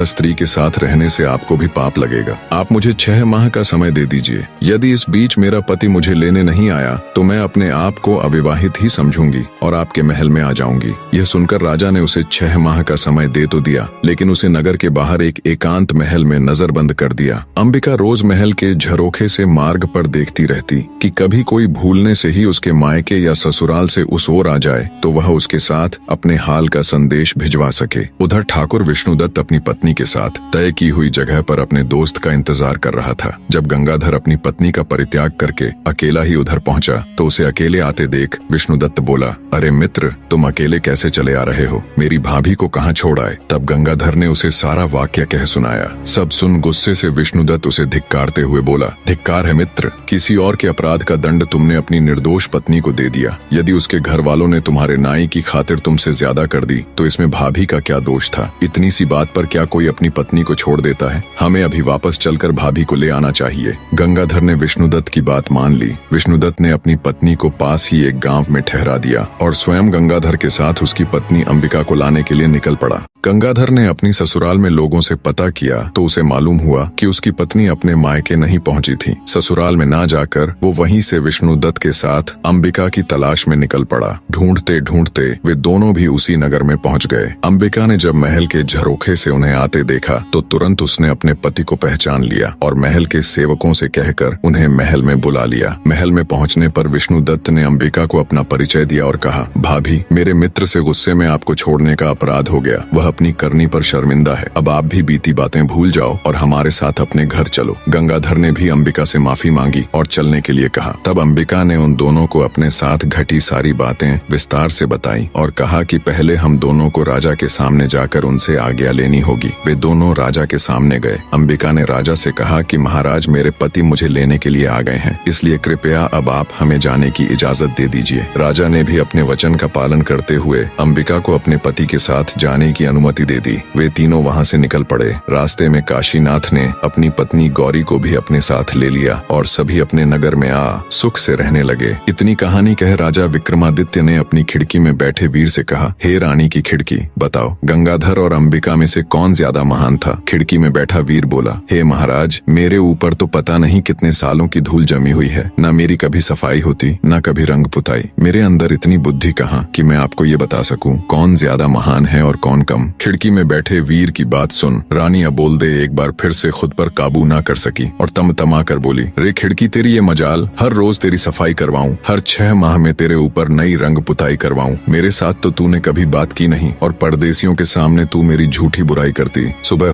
स्त्री के साथ रहने से आपको भी पाप लगेगा। आप मुझे 6 माह का समय दे दीजिए। यदि इस बीच मेरा पति मुझे लेने नहीं आया तो मैं अपने आप को अविवाहित ही समझूंगी और आपके महल में आ जाऊंगी। यह सुनकर राजा ने उसे 6 माह का समय दे तो दिया, लेकिन उसे नगर के बाहर एक एकांत महल में नजरबंद कर दिया। अंबिका रोज महल के झरोखे से मार्ग पर देखती रहती कि कभी कोई भूलने से ही उसके मायके या ससुराल से उस ओर आ जाए तो वह उसके साथ अपने हाल का संदेश भिजवा सके। उधर ठाकुर विष्णुदत्त अपनी पत्नी के साथ तय की हुई जगह पर अपने दोस्त का इंतजार कर रहा था। जब गंगाधर अपनी पत्नी का परित्याग करके अकेला ही उधर पहुंचा तो उसे अकेले आते देख विष्णुदत्त बोला, अरे मित्र, तुम अकेले कैसे चले आ रहे हो? मेरी भाभी को कहाँ छोड़ आए? तब गंगाधर ने उसे सारा वाक्य कह सुनाया। सब सुन गुस्से से विष्णुदत्त उसे धिक्कारते हुए बोला, धिक्कार है मित्र, किसी और के अपराध का दंड तुमने अपनी निर्दोष पत्नी को दे दिया। यदि उसके घर वालों ने तुम्हारे नाई की खातिर तुमसे ज्यादा कर दी तो इसमें भाभी का क्या दोष था? इतनी सी बात पर क्या कोई अपनी पत्नी को छोड़ देता है? हमें अभी वापस चलकर भाभी को ले आना चाहिए। गंगाधर ने विष्णुदत्त की बात मान ली। विष्णुदत्त ने अपनी पत्नी को पास ही एक गांव में ठहरा दिया और स्वयं गंगाधर के साथ उसकी पत्नी अंबिका को लाने के लिए निकल पड़ा। गंगाधर ने अपनी ससुराल में लोगों से पता किया तो उसे मालूम हुआ कि उसकी पत्नी अपने मायके नहीं पहुंची थी। ससुराल में ना जाकर वो वहीं से विष्णुदत्त के साथ अंबिका की तलाश में निकल पड़ा। ढूंढते ढूंढते वे दोनों भी उसी नगर में पहुंच गए। अंबिका ने जब महल के झरोखे से उन्हें आते देखा तो तुरंत उसने अपने पति को पहचान लिया और महल के सेवकों से कहकर उन्हें महल में बुला लिया। महल में पहुंचने पर विष्णुदत्त ने अंबिका को अपना परिचय दिया और कहा, भाभी, मेरे मित्र से गुस्से में आपको छोड़ने का अपराध हो गया। वह अपनी करनी पर शर्मिंदा है। अब आप भी बीती बातें भूल जाओ और हमारे साथ अपने घर चलो। गंगाधर ने भी अंबिका से माफी मांगी और चलने के लिए कहा। तब अंबिका ने उन दोनों को अपने साथ घटी सारी बातें विस्तार से बताई और कहा कि पहले हम दोनों को राजा के सामने जाकर उनसे आज्ञा लेनी होगी। वे दोनों राजा के सामने गए। अंबिका ने राजा से कहा कि महाराज, मेरे पति मुझे लेने के लिए आ गए हैं, इसलिए कृपया अब आप हमें जाने की इजाजत दे दीजिए। राजा ने भी अपने वचन का पालन करते हुए अंबिका को अपने पति के साथ जाने की अनुमति दे दी। वे तीनों वहां से निकल पड़े। रास्ते में काशीनाथ ने अपनी पत्नी गौरी को भी अपने साथ ले लिया और सभी अपने नगर में आ सुख से रहने लगे। इतनी कहानी कह राजा विक्रमादित्य ने अपनी खिड़की में बैठे वीर से कहा, हे रानी की खिड़की, बताओ गंगाधर और अंबिका में से कौन ज्यादा महान था? खिड़की में बैठा वीर बोला, हे महाराज, मेरे ऊपर तो पता नहीं कितने सालों की धूल जमी हुई है। न मेरी कभी सफाई होती, न कभी रंग पुताई। मेरे अंदर इतनी बुद्धि कहाँ कि मैं आपको ये बता सकूं कौन ज्यादा महान है और कौन कम। खिड़की में बैठे वीर की बात सुन रानी अबोलदे एक बार फिर से खुद पर काबू ना कर सकी और तमा कर बोली, रे खिड़की, तेरी ये मजाल, हर रोज तेरी सफाई करवाऊं, हर 6 माह में तेरे ऊपर नई रंग पुताई करवाऊं। मेरे साथ तो तूने कभी बात की नहीं और परदेसियों के सामने तू मेरी झूठी बुराई करती। सुबह